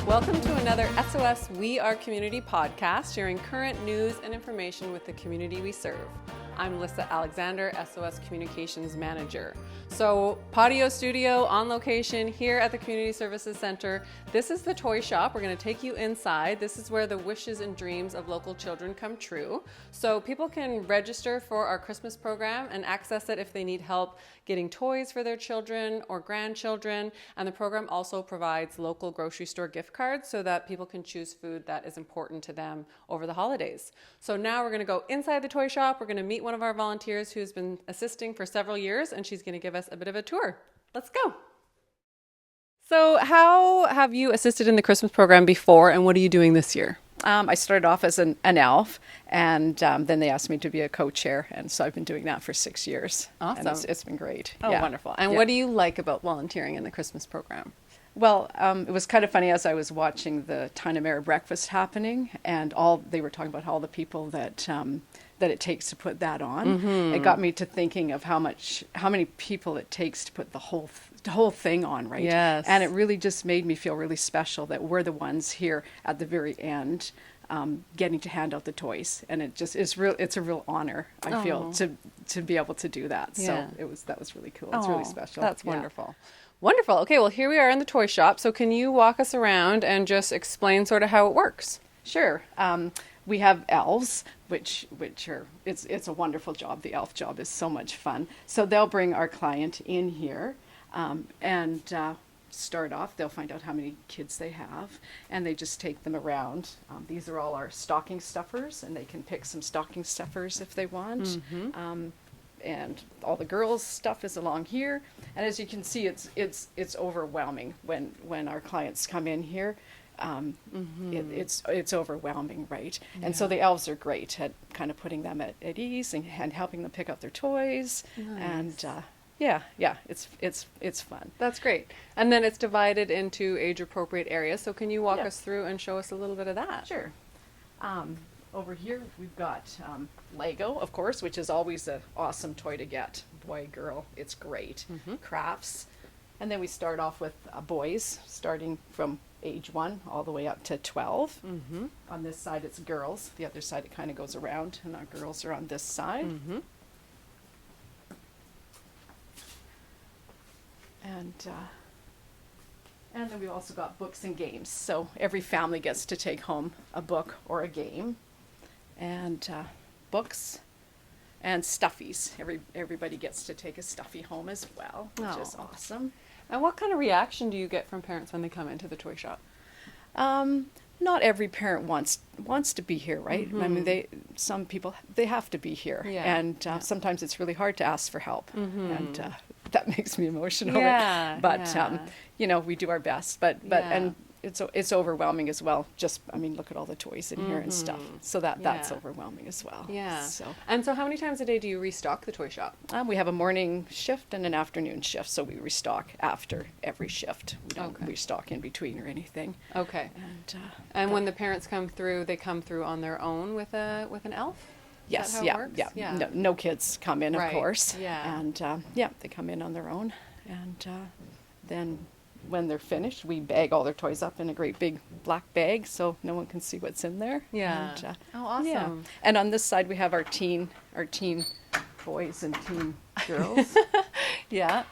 Welcome to another SOS We Are Community podcast, sharing current news and information with the community we serve. I'm Lissa Alexander, SOS Communications Manager. So, patio studio on location here at the Community Services Center. This is the toy shop. We're going to take you inside. This is where the wishes and dreams of local children come true. So people can register for our Christmas program and access it if they need help getting toys for their children or grandchildren. And the program also provides local grocery store gift cards so that people can choose food that is important to them over the holidays. So now we're going to go inside the toy shop. We're going to meet one of our volunteers who's been assisting for several years, and she's going to give us a bit of a tour. Let's go. So how have you assisted in the Christmas program before, and what are you doing this year? I started off as an elf, and then they asked me to be a co-chair, and so I've been doing that for 6 years. Awesome. And it's been great. Oh, yeah. Wonderful. And what do you like about volunteering in the Christmas program? Well, it was kind of funny as I was watching the Tinamera breakfast happening, and they were talking about all the people that it takes to put that on. Mm-hmm. It got me to thinking of how many people it takes to put the whole thing on, right? Yes. And it really just made me feel really special that we're the ones here at the very end getting to hand out the toys, and it's a real honor, I feel, to be able to do that. Yeah. So that was really cool. It's really special. That's wonderful. Wonderful. Okay, well, here we are in the toy shop. So can you walk us around and just explain sort of how it works? Sure. We have elves, which are it's a wonderful job. The elf job is so much fun. So they'll bring our client in here, and start off. They'll find out how many kids they have, and they just take them around. These are all our stocking stuffers, and they can pick some stocking stuffers if they want. Mm-hmm. And all the girls' stuff is along here. And as you can see, it's overwhelming when our clients come in here. It's overwhelming, right? Yeah. And so the elves are great at kind of putting them at ease and helping them pick out their toys. Nice. And it's fun. That's great. And then it's divided into age-appropriate areas. So can you walk us through and show us a little bit of that? Sure. Over here we've got Lego, of course, which is always an awesome toy to get. Boy, girl, it's great. Mm-hmm. Crafts. And then we start off with boys, starting from age 1 all the way up to 12. Mm-hmm. On this side it's girls. The other side it kind of goes around, and our girls are on this side. Mm-hmm. And then we've also got books and games. So every family gets to take home a book or a game, and books and stuffies. Everybody gets to take a stuffy home as well, which is awesome. And what kind of reaction do you get from parents when they come into the toy shop? Not every parent wants to be here, right? Mm-hmm. I mean, some people have to be here, and sometimes it's really hard to ask for help, and that makes me emotional. But we do our best. But and it's overwhelming as well. Just look at all the toys in here and stuff. So that's overwhelming as well. Yeah. And so how many times a day do you restock the toy shop? We have a morning shift and an afternoon shift, so we restock after every shift. We don't restock in between or anything. Okay. And when the parents come through, they come through on their own with an elf? Yes, yeah. No kids come in, of course. Yeah. And they come in on their own, and then when they're finished, we bag all their toys up in a great big black bag so no one can see what's in there. Yeah. And, awesome. Yeah. And on this side we have our teen boys and teen girls. Yeah.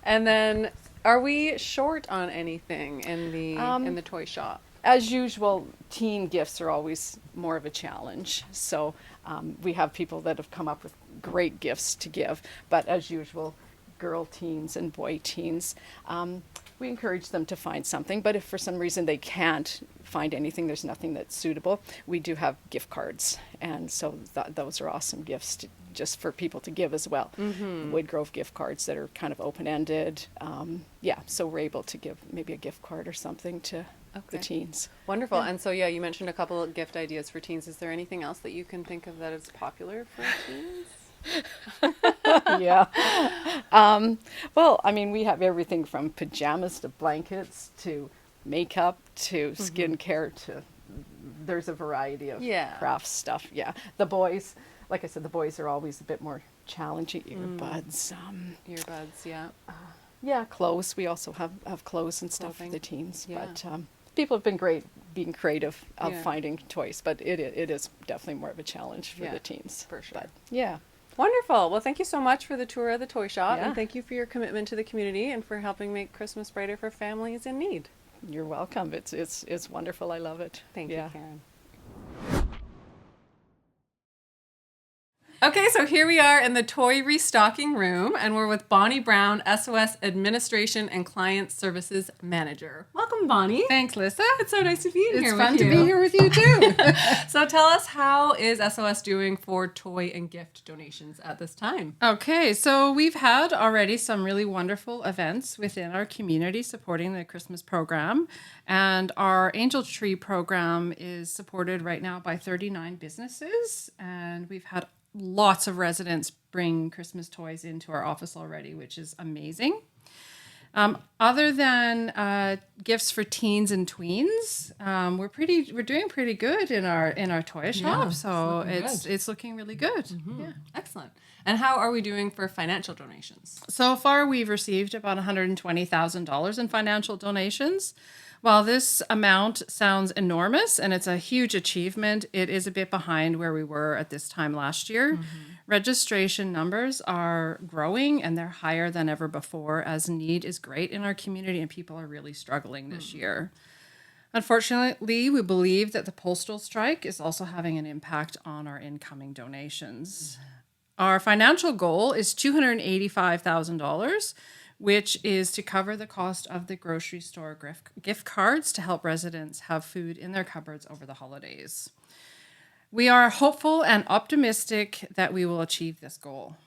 And then are we short on anything in the toy shop? As usual, teen gifts are always more of a challenge. So we have people that have come up with great gifts to give, but as usual, girl teens and boy teens, we encourage them to find something, but if for some reason they can't find anything, there's nothing that's suitable, we do have gift cards, and so those are awesome gifts just for people to give as well. Mm-hmm. Woodgrove gift cards that are kind of open-ended. So we're able to give maybe a gift card or something to the teens. Wonderful. Yeah. And so, you mentioned a couple of gift ideas for teens. Is there anything else that you can think of that is popular for teens? Yeah. We have everything from pajamas to blankets to makeup to skincare to there's a variety of craft stuff. Yeah. The boys, like I said, the boys are always a bit more challenging. Earbuds. Earbuds, yeah. Yeah, clothes. We also have clothes and stuff for the teens. Yeah. But People have been great being creative of Yeah. finding toys, but it is definitely more of a challenge for Yeah, the teens. for sure. But yeah. Wonderful. Well, thank you so much for the tour of the toy shop, Yeah. and thank you for your commitment to the community and for helping make Christmas brighter for families in need. You're welcome. It's wonderful. I love it. Thank Yeah. you, Karen. Okay, so here we are in the toy restocking room, and we're with Bonnie Brown, SOS Administration and Client Services Manager. Welcome, Bonnie. Thanks, Lissa. It's so nice to be It's here fun with to you. be here with you too. So tell us, how is SOS doing for toy and gift donations at this time? Okay, so we've had already some really wonderful events within our community supporting the Christmas program. And our Angel Tree program is supported right now by 39 businesses. And we've had lots of residents bring Christmas toys into our office already, which is amazing. Other than gifts for teens and tweens, we're doing pretty good in our toy shop. So it's looking really good. Yeah. Excellent. And how are we doing for financial donations? So far, we've received about $120,000 in financial donations. While this amount sounds enormous and it's a huge achievement, it is a bit behind where we were at this time last year. Registration numbers are growing and they're higher than ever before, as need is great in our community and people are really struggling this year. Unfortunately, we believe that the postal strike is also having an impact on our incoming donations. Our financial goal is $285,000, which is to cover the cost of the grocery store gift cards to help residents have food in their cupboards over the holidays. We are hopeful and optimistic that we will achieve this goal.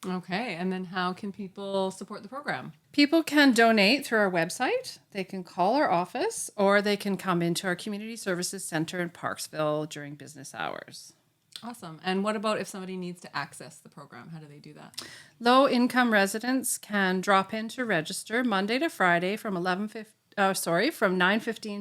Okay, and then how can people support the program? People can donate through our website, they can call our office, or they can come into our Community Services Center in Parksville during business hours. Awesome. And what about if somebody needs to access the program? How do they do that? Low-income residents can drop in to register Monday to Friday from 9:15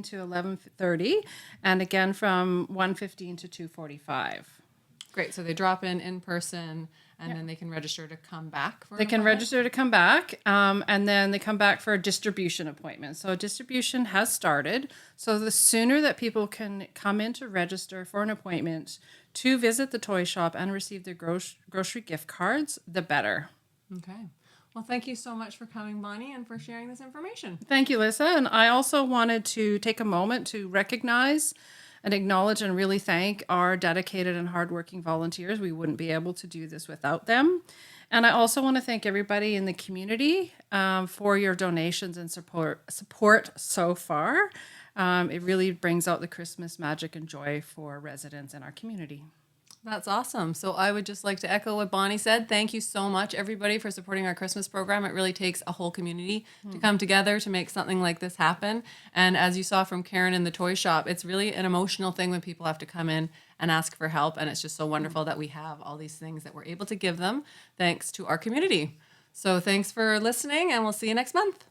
to 11:30, and again from 1:15 to 2:45. Great. So they drop in person, and then they can register to come back. They can register to come back, and then they come back for a distribution appointment. So distribution has started. So the sooner that people can come in to register for an appointment to visit the toy shop and receive their grocery gift cards, the better. Okay. Well, thank you so much for coming, Bonnie, and for sharing this information. Thank you, Lissa. And I also wanted to take a moment to recognize and acknowledge and really thank our dedicated and hardworking volunteers. We wouldn't be able to do this without them. And I also want to thank everybody in the community for your donations and support so far. It really brings out the Christmas magic and joy for residents in our community. That's awesome. So I would just like to echo what Bonnie said. Thank you so much, everybody, for supporting our Christmas program. It really takes a whole community to come together to make something like this happen. And as you saw from Karen in the toy shop, it's really an emotional thing when people have to come in and ask for help. And it's just so wonderful that we have all these things that we're able to give them thanks to our community. So thanks for listening, and we'll see you next month.